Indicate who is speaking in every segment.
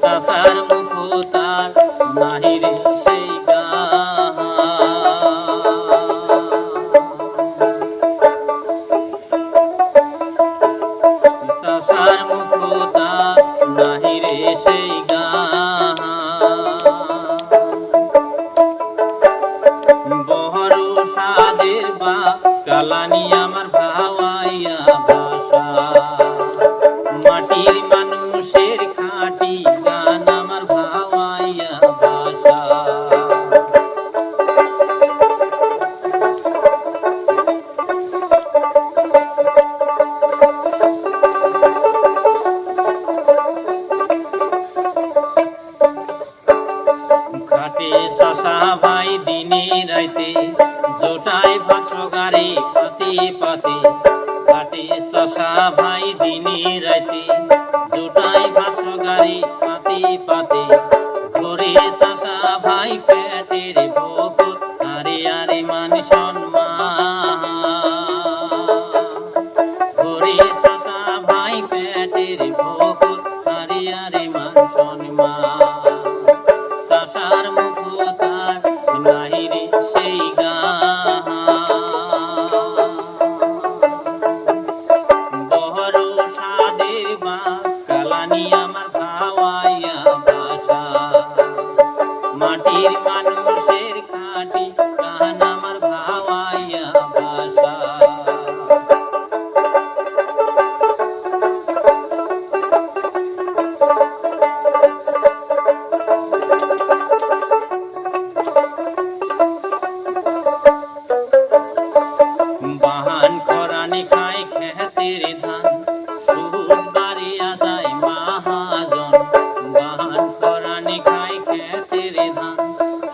Speaker 1: চাচার মুখো তার নাহিরে সেই গান। চাচার মুখো তার নাহিরে সেই গান। বড় সাদের বা কালানি আমার ভাওয়াইয়া ভাষা, মাটির মানুষের খাঁটি গান আমার ভাওয়াইয়া ভাষা। ঘাটে শশা ভাই দিনে রাইতে জোটায় ভাষগারে পাতে পাতে। ঘাটে শশা ভাই দিনে রাইতে জোটায় ভাষগারে পাতে পাতে। ঘরে শশা ভাই পেটের ভোগত আরে আরে মান সম্মান। ঘরে শশা ভাই পেটের ভোগত আরে আরে মান সম্মান। চাচার মুখো তার নাহিরে সেই গান। বড় সাদের বা কালানি আমার ভাওয়াইয়া ভাষা, মাটির মানুষের খাঁটি গান আমার ভাওয়াইয়া ভাষা। বাহান খরানি খায় খেতের ধান, সুদ বাড়িয়া যায় মাহাজন। বাহান খরানি খায় খেতের ধান,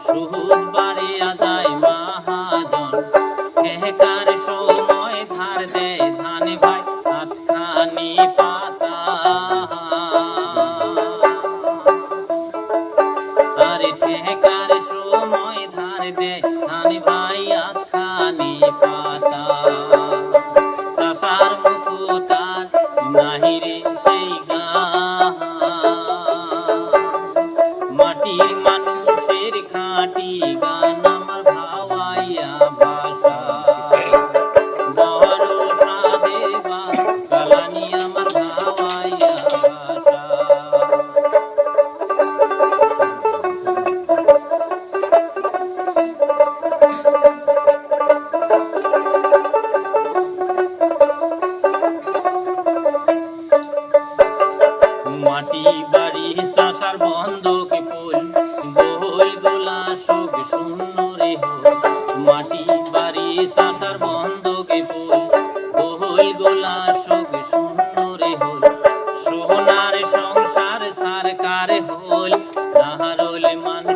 Speaker 1: সুদ বাড়িয়া যায় মাহাজন। খেকার সময় ধার দেয় ধান ভাই আটখানি পাতা। আরে ঠেকার সময় ধার দেয় ধান ভাই আটখানি পাতা। চাচার মুখো তার নাহিরে সেই গান। মাটির মানুষের খাঁটি গান আমার ভাওয়াইয়া ভাষা। বড় সাদের বা কালানি আমার ভাওয়াইয়া ভাষা। মাটি বাড়ি চাচার বন্ধক ফুল, বহল গোলা শোক শূন্য রে হল। মাটি বাড়ি চাচার বন্ধক ফুল, বহল গোলা শোক শূন্য রে হল। সোনার সংসার সারকার হল, নাহারল মান